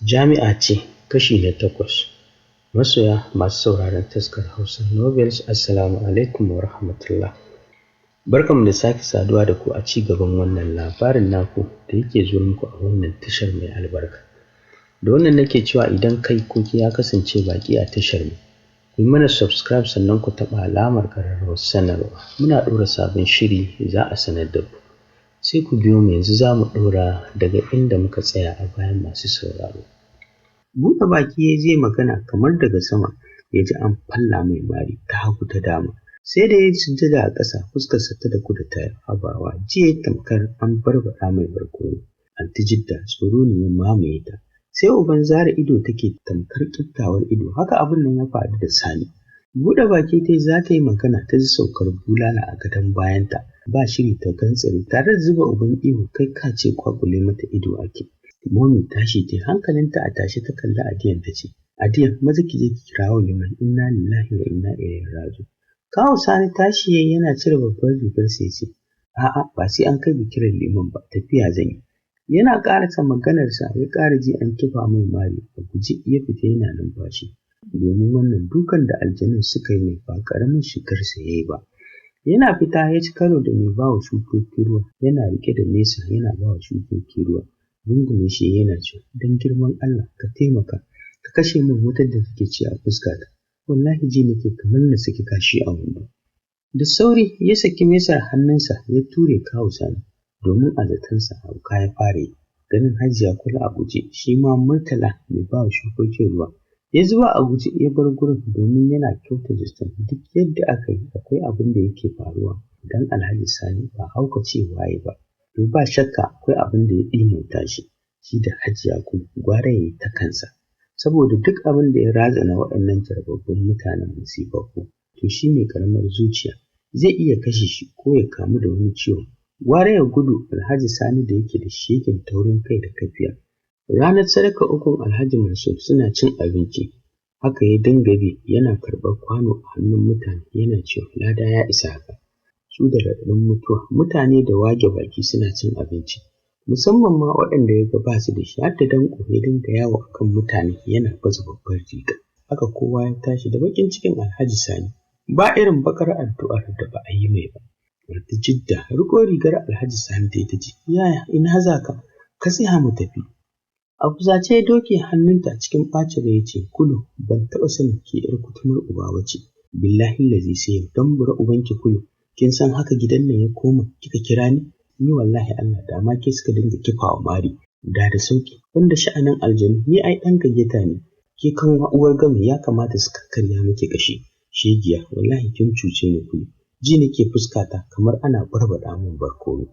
Jami'a ce kashi na 8. Masoya masu sauraron taskar Hausa Novels, Assalamu alaikum wa rahmatullah. Barkanmu da sake saduwa da ku a ci gaban wannan labarin naku da yake zuwa muku a wannan tashar mai albarka. Da wannan nake cewa idan kai ko ya kasance baki a tashar mu, ku yi mana subscribe sannan ku taɓa alamar ƙararrawar sanarwa. Muna ɗora sabon shiri za a sanar da ku. Sai ku biyo mu yanzu za mu ɗora daga inda muka tsaya a bayan masu sauraro. Buɗe baki ya je magana kamar daga sama ya ji an falla mai mari ta hagu ta dama. Sai da ya sujjada a ƙasa fuskarsa ta daku da ta habawa jiya tamkar an barbaɗa mai barkono. Anti Jidda tsoro ne ya mamaye ta. Sai uban zara ido take tamkar ƙiftawar ido. Haka abin nan ya faru da Sani. Buɗe baki ta za ta yi magana ta ji saukar bulala a gadon bayanta. Ba shiri ta gantsare tare da zuba uban ihu kai ka ce kwakule mata ido ake. Momi tashi ta hankalinta a tashi ta kalli Adiyan ta ce, Adiyan maza ki je ki kirawo liman, inna lillahi wa inna ilaihi raji'un. Kawu Sani tashi yayi yana cire babbar rigar sa ya ce, a'a ba sai an kai kiran liman ba, tafiya zan yi. Yana ƙarasa maganarsa ya ƙara ji an kifa mai mari a guje ya fita yana numfashi. Domin wannan dukan da aljanun suka yi mai ba ƙaramin shigarsa ya yi ba. Yana fita ya ci karo da mai bawa shukoki ruwa, yana riƙe da nesa yana bawa shukoki ruwa. Rungume shi yana cewa don girman Allah ka taimaka ka kashe min wutar da take ci a fuskata. Wallahi ji nake kamar na saki kashi a wando. Da sauri ya saki mesar hannunsa ya ture kawu Sani domin a zatansa hauka ya fara yi. Ganin Hajiya kula a guje shi ma Murtala mai ba wa shukokin ruwa ya zuba a guje ya bar gurin domin yana kyauta zaton duk yadda aka yi akwai abin da yake faruwa idan Alhaji Sani ba haukacewa ya ba. To ba shakka akwai abin da ya ɗimauta shi da Hajiya Kulu gwara ya yi ta kansa. Saboda duk abin da ya razana waɗannan jarbabbun mutanen musifaffu to shi mai ƙaramar zuciya zai iya kashe shi ko ya kamu da wani ciwon. Gwara ya gudu Alhaji Sani da yake da shegen taurin kai da kafiya. Ranar sadaka ukun Alhaji Mansur suna cin abinci. Haka ya dinga bi yana karɓar kwano a hannun mutane yana cewa lada ya isa haka. Su da raɗaɗin mutuwa mutane da wage baki suna cin abinci. Musamman ma waɗanda ya ga ba su da shi har da danƙo ya dinga yawo a kan mutane yana baza babbar riga. Haka kowa ya tashi da baƙin cikin Alhaji Sani. Ba irin baƙar addu'ar da ba a yi mai ba. Anti Jidda riƙo rigar Alhaji Sani ta ce, yaya ina za ka? Ka tsaya mu tafi. A fusace ya doke hannunta cikin ɓacin rai ya ce, Kulu ban taɓa sanin ke ƴar kutumar uba ba ce. Billahi lazi sai yau don bura ubanki Kulu. Kin san haka gidan nan ya koma kika kira ni? Ni wallahi Allah da ma ke suka dinga kifawa mari. Da sauki wanda sha'anin aljanu ni ai ɗan gayyata ne. Ke kan uwar gami ya kamata su kakkarya miki kashi. Shegiya wallahi kin cuce ni Kulu. Ji nake fuskata kamar ana barbaɗa min barkono.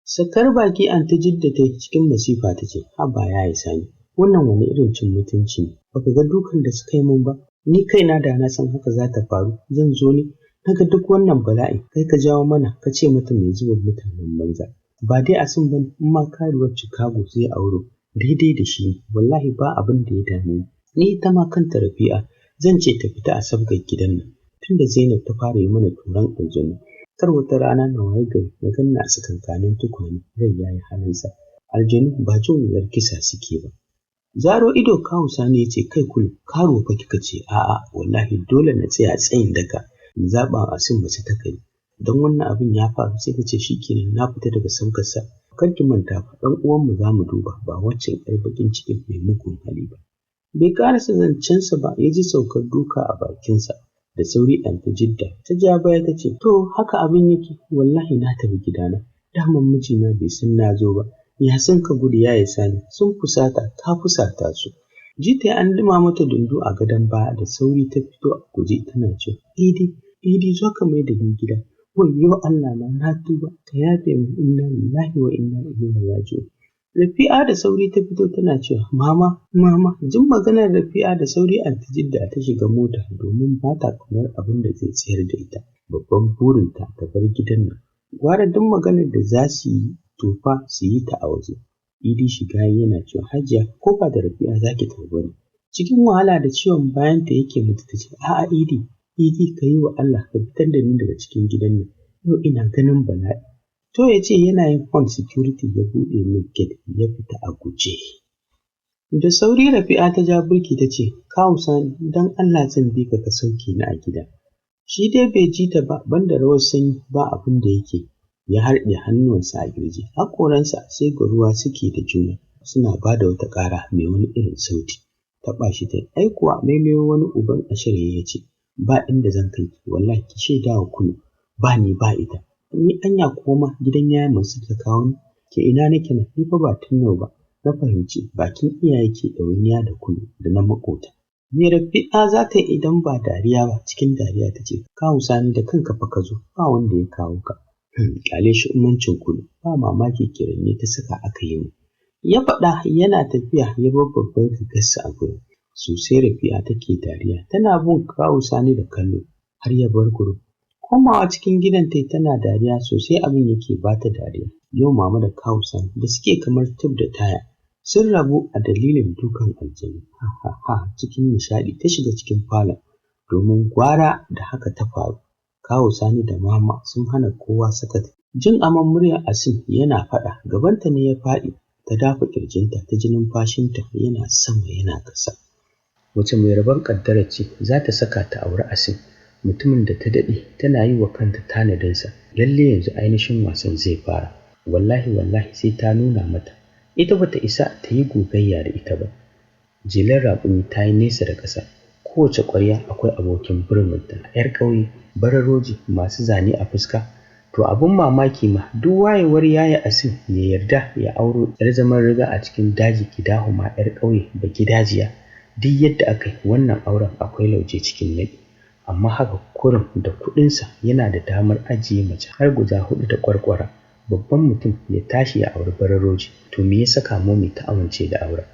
Sakar baki Anti Jidda ta cikin masifa ta ce, haba ya yi Sani, wannan wani irin cin mutunci ne, baka ga dukan da suka yi min ba, ni kaina da na san haka za ta faru, zan zo ne, naga duk wannan bala'i, kai ka jawo mana, ka ce mata mai zuban mutanen banza. Ba dai a sun bane, in ma karuwar Chicago zai auro, daidai da shi ne, wallahi ba abin da ya dame ni. Ni ita ma kanta Rafi'a, zan ce ta fita a sabgar gidan nan, tunda Zainab ta fara yi mana turan aljanu. Kar wata rana na waye gari na ganna a tsakankanin tukwane rai ya yi halinsa. Aljanu ba jin wuyar kisa suke ba. Zaro ido kawu Sani ya ce kai Kulu karo fa kika ce a'a wallahi dole na tsaya tsayin daka in zaɓa a sin mace ta kai. Don wannan abin ya faru sai ka ce shikenan na fita daga sabgarsa. Kar ki manta fa ɗan uwanmu za mu duba ba waccan ƴar baƙin cikin mai mugun hali ba. Bai ƙarasa zancensa ba ya ji saukar duka a bakinsa. Da sauri Anti Jidda ta ja baya ta ce, to haka abin yake, wallahi na tafi gidana, daman mijina bai san na zo ba, ya san ka gudu ya yi Sani, sun fusata, ka fusata su. Jita an duma mata dundu a gadon baya da sauri ta fito a guje tana cewa, Idi zo ka mai da ni gida, wayyo Allah na tuba, ka yafe min inna lillahi wa inna ilaihi raji'un. Rafi'a da sauri ta fito tana cewa, Mama, jin maganar Rafi'a da sauri Anti Jidda ta shiga mota domin ba ta kamar abin da zai tsayar da ita. Babban burinta ta bar gidan nan. Gwara duk maganar da za su yi tofa su yi ta a waje. Idi shiga yana cewa Hajiya ko ba da Rafi'a za ki tafi bane. Cikin wahala da ciwon bayanta yake mutu ta ce, a'a Idi ka yi wa Allah ka fitar da ni daga cikin gidan nan. Yau ina ganin bala'i. To ya ce yana yin hon security ya buɗe mai gate ya fita a guje. Da sauri Rafi'a ta ja burki ta ce, Kawu Sani, don Allah zan bi ka sauke ni a gida. Shi dai bai ji ta ba, banda rawar sanyi ba abin da yake. Ya harɗe hannuwansa a ƙirji, haƙoransa sai ga ruwa suke da juna, suna ba da wata ƙara mai wani irin sauti. Taɓa shi ta yi, ai kuwa lailayo wani uban ashirya ya ce, ba inda zan kai ki, wallahi ki shaida wa Kulu, ba ni ba ita. Ni anya koma gidan yaya masu ta kawo ni, ke ina nake nan, ni fa ba tun yau ba. Na fahimci bakin iyaye ke ɗawainiya da Kulu da na maƙota. Me Rafi'a za ta yi idan ba dariya ba? Cikin dariya ta ce, Kawu Sani da kanka fa ka zo, ba wanda ya kawo ka. Ƙyale shi umancin Kulu, ba mamaki kiranne ta saka aka yi mu. Ya faɗa yana tafiya ya bar babbar rigarsa a gurin. Sosai Rafi'a take dariya, tana bin Kawu Sani da kallo har ya bar gurin. Komawa cikin gidan tai tana dariya sosai, abin yake ba ta dariya. Yau mama da Kawu Sani da suke kamar tub da taya sun rabu a dalilin dukan aljanu. Cikin nishaɗi ta shiga cikin falon domin gwara da haka ta faru. Kawu Sani da mama sun hana kowa sakat. Jin aman muryar Asim yana faɗa, gabanta ne ya faɗi, ta dafa ƙirjinta ta ji numfashinta yana sama yana ƙasa. Wace mai rabon ƙaddara ce za ta saka ta auri Asim, mutumin da ta daɗe tana yi wa kanta tanadinsa. Lalle yanzu ainihin wasan zai fara. Wallahi sai ta nuna mata ita bata isa ta yi gogayya da ita ba. Jelar raƙumi ta yi nesa da ƙasa. Kowace ƙwarya akwai abokin birninta, 'yar ƙauye, bararoji masu zane a fuska. To abin mamaki ma duk wayewar yaya Asim ya yarda ya auro 'yar zaman riga a cikin daji kidahuma 'yar ƙauye ba gidajiya. Duk yadda aka yi wannan auren akwai lauje cikin naɗi. Amma haka kurum da kuɗinsa yana da damar ajiye mace har guda 4 da ƙwarƙwara. Babban mutum ya tashi ya auri bararoji, to me ya saka Momi ta amince da auren?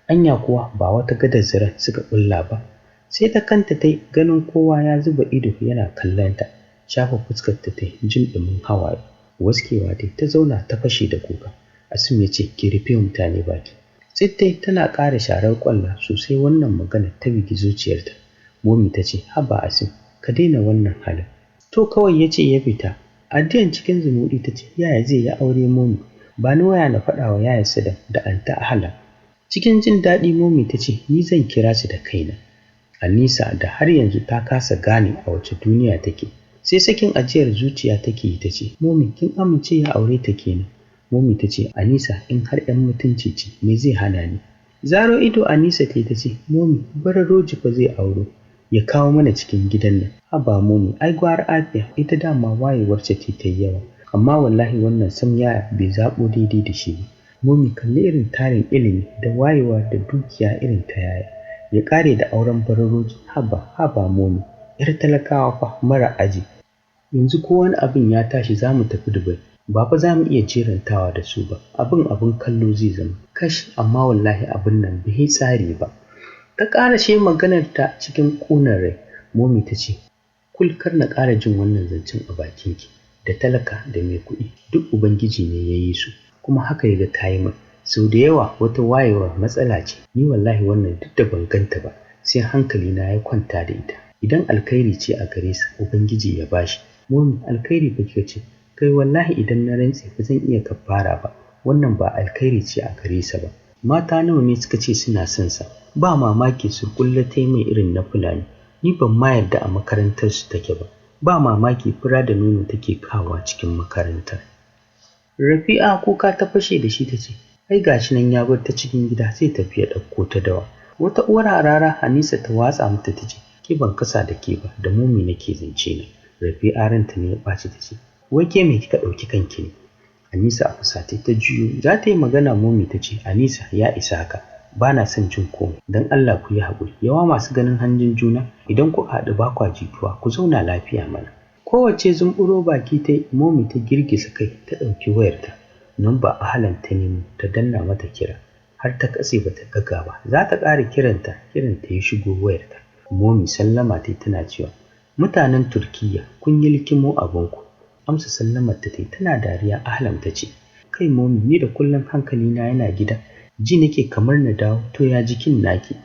Anya kuwa ba wata gadar zaren suka ƙulla ba? Sai ta kanta tai ganin kowa ya zuba ido yana kallonta. Shafa fuskar ta tai jin ɗumin hawaye. Waskewa dai ta zauna ta fashe da kuka. Asim ya ce, ki rufe mutane baki. Tsittai tana ƙara sharar ƙwalla sosai wannan magana ta bigi zuciyarta. Momi ta ce, haba Asim, ka daina wannan halin. To kawai ya ce ya fita. Addiyan cikin zumuɗi ta ce, yaya zai yi aure Momi? Ba ni waya na faɗa wa yaya Sadam da anta Ahla. Cikin jin daɗi Momi ta ce, ni zan kira su da kaina. Anisa da har yanzu ta kasa gane a wace duniya take. Sai sakin ajiyar zuciya take yi ta ce, Momi kin amince ya aure ta kenan? Momi ta ce, Anisa in har 'yan mutunci ce me zai hana ni? Zaro ido Anisa ta ce, Momi bararoji fa zai auro, ya kawo mana cikin gidan nan. Haba Momi, ai gwara Afiya, ita dama wayewar ce ta yi yawa. Amma wallahi wannan sam yaya bai zaɓo daidai da shi ba. Momi kalli irin tarin ilimi da wayewa da dukiya irin ta yaya. Ya ƙare da auren bararoji. Haba Momi, 'yar talakawa fa mara aji. Yanzu ko wani abin ya tashi za mu tafi Dubai. Ba fa za mu iya jerantawa da su ba. Abin kallo zai zama. Kash, amma wallahi abin nan bai tsari ba. Ta ƙara shi maganar ta cikin ƙunar rai. Momi ta ce, kul kar na ƙara jin wannan zancen a bakinki. Da talaka da mai kuɗi duk Ubangiji ne ya yi su, kuma haka ya ga ta yi min. Sau da yawa wata wayewar matsala ce, ni wallahi wannan duk da ban ganta ba sai hankali na ya kwanta da ita. Idan alkhairi ce a gare sa Ubangiji ya bashi. Momi alkhairi fa kika ce? Kai wallahi idan na rantse ba zan iya kafara ba. Wannan ba alkhairi ce a gare sa ba. Mata nawa ne suka ce suna son sa? Ba mamaki su kullatai mai irin na Fulani. Ni ban ma yarda a makarantar su take ba. Ba mamaki fura da nono take kawa cikin makarantar. Rafi'a kuka ta fashe da shi ta ce, ai gashi nan ya bar ta cikin gida sai tafi ya ɗauko ta dawa. Wata uwar harara Anisa ta watsa mata ta ce, ke ban kasa da ke ba, da Momi nake zance na. Rafi'a ranta ne ya ɓaci ta ce, wai ke me kika ɗauki kanki ne? Anisa a fusace ta juyo za ta yi magana. Momi ta ce, Anisa ya isa haka, ba na son jin komai, don Allah ku yi haƙuri. Yawa masu ganin hanjin juna, idan ku haɗu ba kwa jituwa ku zauna lafiya mana. Kowace zumburo baki ta yi. Momi ta girgiza kai ta ɗauki wayarta. Nan ba Ahlan ta nemo ta danna mata kira har ta katse bata ɗaga ba. Za ta ƙara kiranta ya shigo wayarta. Momi sallama ta tana cewa, mutanen Turkiyya kun yi likimo abinku. Amsa sallamar ta tana dariya. Ahlan ta ce, kai Momi, ni da kullum hankalina yana gida, ji nake kamar na dawo. To ya jikin naki?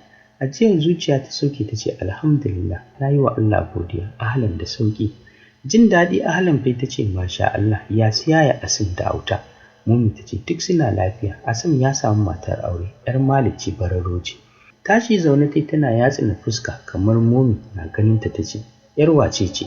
Ajiyar zuciya ta sauke ta ce, alhamdulillah, na yi wa Allah godiya. Ahlan da sauki. Jin daɗi Ahlan fai ta ce, masha Allah, ya siya ya Asim da auta. Momi ta ce duk suna lafiya. Asim ya samu matar aure, 'yar Malik ce Bararo ce. Tashi zaune tai tana yatsuna fuska kamar Momi na ganin ta ce, 'yar wace ce?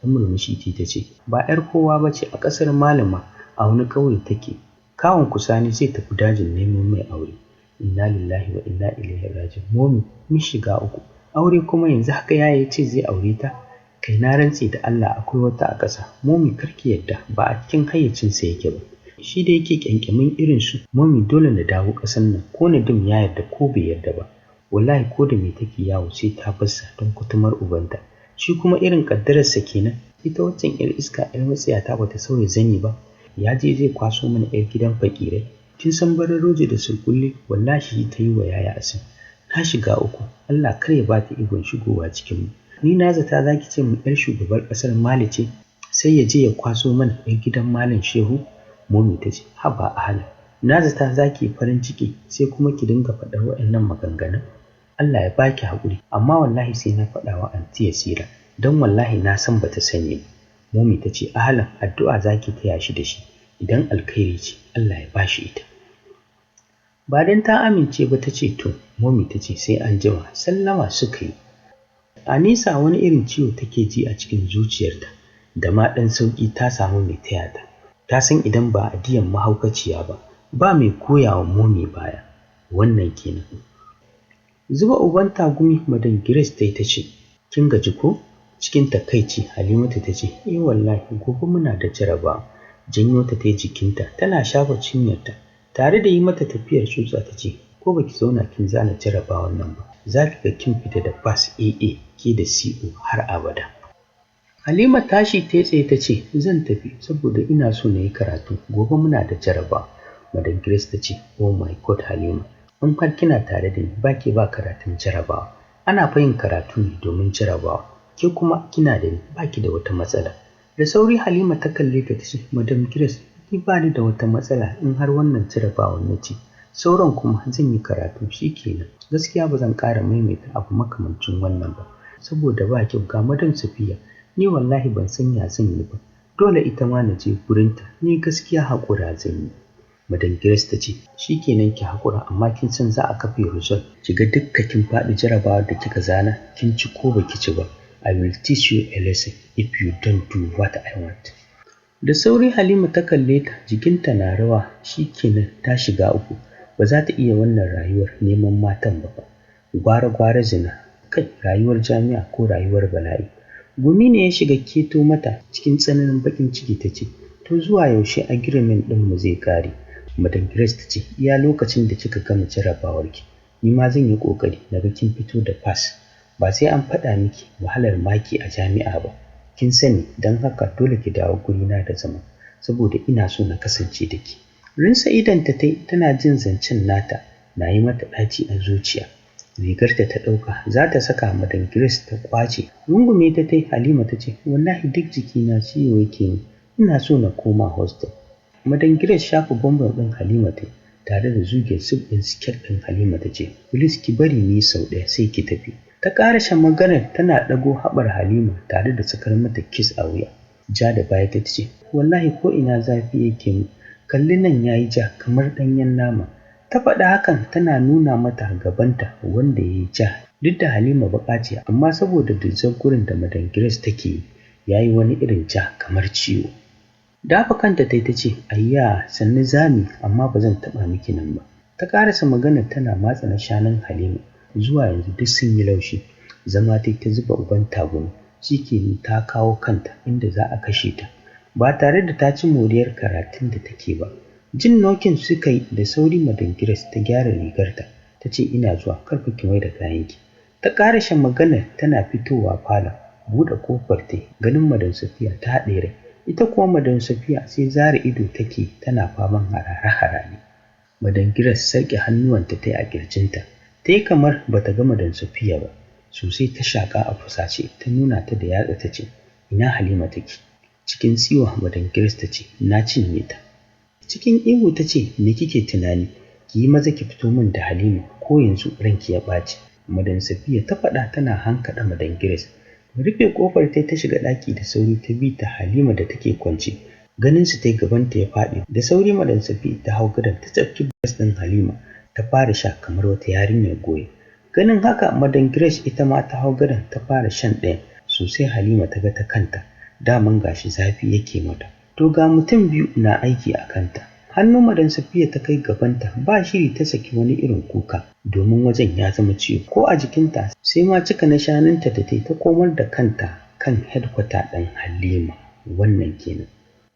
Dan murmushi ta ce, ba 'yar kowa ba ce, a ƙasar Malama a wani ƙauye take. Kawun ku Sani zai tafi dajin neman mai aure. Inna lillahi wa inna ilaihi raji'un. Momi mun shiga uku. Aure kuma yanzu haka yaya ce zai aure ta? Kai na rantse da Allah akwai wata a ƙasa. Momi karki yadda, ba a cikin hayyacinsa yake ba. Shi da yake kyankyamin irin su. Momi dole na dawo ƙasar nan, ko Nadim ya yarda ko bai yarda ba. Wallahi ko da me take yawo sai ta fassa don kutumar ubanta. Shi kuma irin kaddararsa kenan. Ita waccan 'yar iska 'yar matsiyata bata sauya zani ba. Ya je zai kwaso mana 'yar gidan fakirai. Kin san Bararoje da Sulkulle, wallahi shi ta yi wa yaya Asim. Na shiga uku. Allah kar ya ba ta ikon shigowa cikin mu. Ni na zata zaki ce mu 'yar shugabar ƙasar Mali ce, sai ya je ya kwaso mana 'yar gidan Malam Shehu. Momi ta ce, haba Ahlan, na zata zaki farin ciki sai kuma ki dinga faɗar waɗannan maganganun. Allah ya baki haƙuri, amma wallahi sai na faɗa wa Anti Yasira, don wallahi na san bata sani ba. Momi ta ce, Ahlan, addu'a zaki taya shi da shi, idan alkhairi ce Allah ya bashi ita. Ba dan ta amince ba ta ce to. Momi ta ce sai an jima. Sallama suka yi. Anisa wani irin ciwo take ji a cikin zuciyarta, da ma ɗan sauƙi ta samu mai taya ta. Ta san idan ba a diyan mahaukaciya ba mai koyawa Momi baya. Wannan kenan. Zuba uban tagumi Madam Grace ta ce, kin gaji ko? Cikin takaici Halimatu ta ce, wallahi gobe muna da jaraba. Janyo ta jikinta tana shafa cinyarta tare da yi mata tafiyar tsutsa ta ce, ko baki zauna kin zana jarabawan nan ba, za ki ga kin fita da pass AA ke da CO har abada. Halima tashi ta tsaye ta ce, zan tafi saboda ina so na yi karatu, gobe muna da jaraba. Madam Grace ta ce, oh my god Halima, in har kina tare da ni ba ke ba karatun jarabawa. Ana fa yin karatu ne domin jarabawa, ke kuma kina da ni ba ki da wata matsala. Da sauri Halima ta kalle ta ce, Madam Grace, ni ba ni da wata matsala in har wannan jarabawan na ci. Sauran kuma zan yi karatu shi kenan. Gaskiya ba zan ƙara maimaita abu makamancin wannan ba, saboda ba kyau ga Madam Safiya. Ni wallahi ban san ya zan yi ba. Dole ita ma na je gurinta, ni gaskiya haƙura zan yi. Madam Grace ta ce, shi kenan ki haƙura, amma kin san za a kafe result. Ki ga dukka kin faɗi jarabawar da kika zana, kin ci ko baki ci ba. I will teach you a lesson if you don't do what I want. Da sauri Halima ta kalle ta, jikinta na rawa. Shi kenan ta shiga uku. Ba za ta iya wannan rayuwar neman matan ba. Gwara-gwara zina, kai rayuwar jami'a ko rayuwar bala'i. Gumi ne ya shiga keto mata cikin tsananin bakin ciki ta ce, to zuwa yaushe agreement ɗin mu zai kare? Madam Grace ta ce, iya lokacin da kika gama jarabawarki, ni ma zan yi ƙoƙari na ga kin fito da pass. Ba sai an faɗa miki wahalar maki a jami'a ba. Kin sani, don haka dole ki dawo gurina da zama, saboda ina so na kasance da ki. Rinsa idanta tana jin zancen nata na yi mata ɗaci a zuciya. Rigarta ta ɗauka za ta saka Madam Grace ta ƙwace. Rungume ta Halima ta ce, wallahi duk jikina ciwo yake ni, ina so na koma hostel. Madam Grace shafa bambam ɗin Halima tare da zuge sif ɗin siket ɗin Halima ta ce, please ki bari ni sau ɗaya sai ki tafi. Ta ƙarashe maganar tana ɗago haɓar Halima tare da sakar mata kiss a wuya. Ja da baya ta ce, wallahi ko ina zafi yake mu, kalli nan yayi ja kamar ɗanyen nama. Ta faɗa hakan tana nuna mata gabanta wanda ya yi ja. Duk da Halima baƙa ce, amma saboda dizar gurin da Madam Grace take yi, ya yi wani irin ja kamar ciwo. Dafa kanta ta ce, ayya sannu zami, amma ba zan taɓa miki nan ba. Ta ƙarasa maganar tana matsa na shanun Halima. Zuwa yanzu duk sun yi laushi. Zama ta zuba uban tagumi. Shikenan ta kawo kanta inda za a kashe ta, ba tare da ta ci moriyar karatun da take ba. Jin nokin suka yi da sauri Madam Grace ta gyara rigarta. Ta ce, ina zuwa, karfa ki mai da kayanki. Ta ƙarashe maganar tana fitowa falon. Buɗe ƙofar ta ganin Madam Safiya ta haɗe rai. Ita kuma Madam Safiya sai zare ido take tana faman harare-harare. Madam Grace sarƙe hannuwanta ta yi a ƙirjinta. Ta yi kamar ba ta ga Madam Safiya ba. Sosai ta shaƙa a fusace ta nuna ta da yatsa ta ce, ina Halima take? Cikin tsiwa Madam Grace ta ce, na cinye ta. Cikin ihu ta ce, me kike tunani? Ki yi maza ki fito min da Halima ko yanzu ranki ya ɓaci. Madam Safiya ta faɗa tana hankaɗa Madam Grace. Rufe ƙofar ta shiga ɗaki da sauri ta bi ta Halima da take kwance. Ganin su ta gabanta ya faɗi, da sauri Madan Safiya ta hau gadon ta tsafki glass ɗin Halima ta fara sha kamar wata yarinyar goyo. Ganin haka Madan Grace ita ma ta hau gadon ta fara shan ɗayan. Sosai Halima ta ga ta kanta, daman gashi zafi yake mata. To ga mutum biyu na aiki a kanta. Hannun Madan Safiya ta kai gabanta, ba shiri ta saki wani irin kuka domin wajen ya zama ciwo ko a jikinta, sai ma cika na shanunta da ta komar da kanta kan headquarter ɗin Halima. Wannan kenan.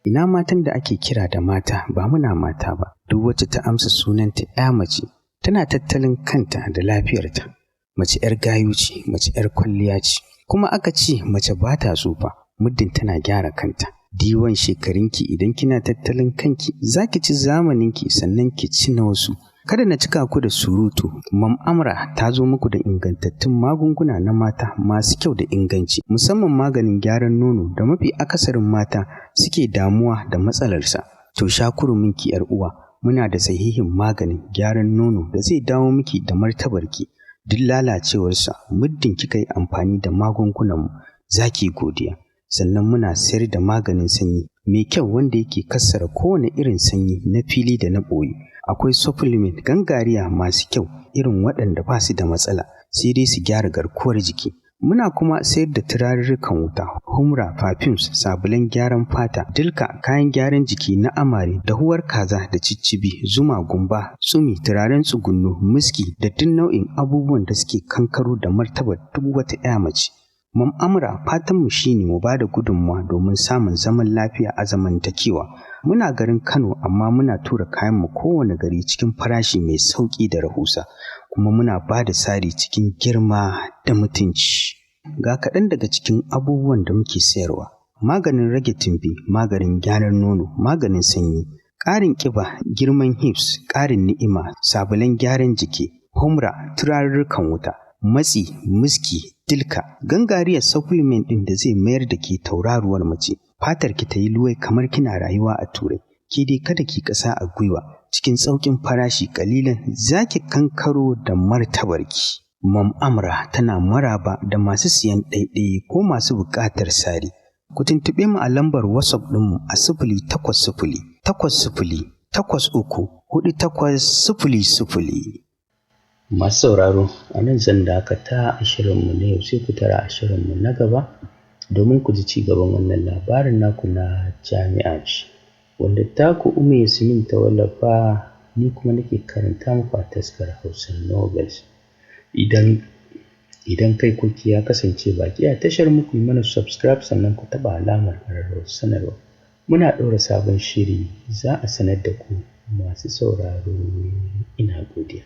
Ina matan da ake kira da mata ba muna mata ba, duk wacce ta amsa sunanta ya mace tana tattalin kanta da lafiyarta. Mace 'yar gayu ce, mace 'yar kwalliya ce, kuma aka ce mace ba ta tsufa muddin tana gyara kanta. Diwan shekarunki idan kina tattalin kanki za ki ci zamaninki sannan ki ci na wasu. Kada na cika ku da surutu, Mam Amra ta zo muku da ingantattun magunguna na mata masu kyau da inganci, musamman maganin gyaran nono da mafi akasarin mata suke damuwa da matsalarsa. To sha kuruminki 'yar uwa, muna da sahihin maganin gyaran nono da zai dawo miki da martabarki. Duk lalacewarsa muddin kika yi amfani da magungunanmu za ki godiya. Sannan muna sayar da maganin sanyi mai kyau wanda yake kassara kowane irin sanyi na fili da na ɓoye. Akwai supplement gangariya masu kyau irin waɗanda ba su da matsala, sai dai su gyara garkuwar jiki. Muna kuma sayar da turarurrukan wuta, humra, perfumes, sabulan gyaran fata, dilka, kayan gyaran jiki na amare, dahuwar kaza da ciccibi, zuma, gumba, tsumi, turaren tsugunno, miski da duk nau'in abubuwan da suke kankaro da martabar duk wata 'ya mace. Mam Amra fatanmu shine mu ba da gudunmawa domin samun zaman lafiya a zamantakewa. Muna garin Kano amma muna tura kayanmu kowane gari cikin farashi mai sauƙi da rahusa, kuma muna ba da sari cikin girma da mutunci. Ga kaɗan daga cikin abubuwan da muke sayarwa: maganin rage tumbi, maganin gyaran nono, maganin sanyi, ƙarin ƙiba, girman hips, ƙarin ni'ima, sabulan gyaran jiki, humra, turarurrukan wuta, matsi, miski, dilka, gangariyar supplement ɗin da zai mayar da ke tauraruwar mace, fatar ki ta yi luwai kamar kina rayuwa a Turai. Ki dai kada ki ƙasa a gwiwa, cikin sauƙin farashi ƙalilan za ki kankaro da martabarki. Mam Amra tana maraba da masu siyan ɗaiɗai ko masu buƙatar sari. Ku tuntuɓe mu a lambar WhatsApp ɗinmu a 08080834800. Masu sauraro, a nan zan dakata a shirinmu na yau, sai ku tara a shirinmu na gaba domin ku ji ci gaban wannan labarin naku na jami'a ce, wanda taku Umme Yasmin ta wallafa, ni kuma nake karanta muku a taskar Hausa Novels. Idan kai kuki ya kasance baki a tashar muku, yi mana subscribe sannan ku taɓa alamar ƙararrawar sanarwa. Muna ɗora sabon shiri za a sanar da ku. Masu sauraro, ina godiya.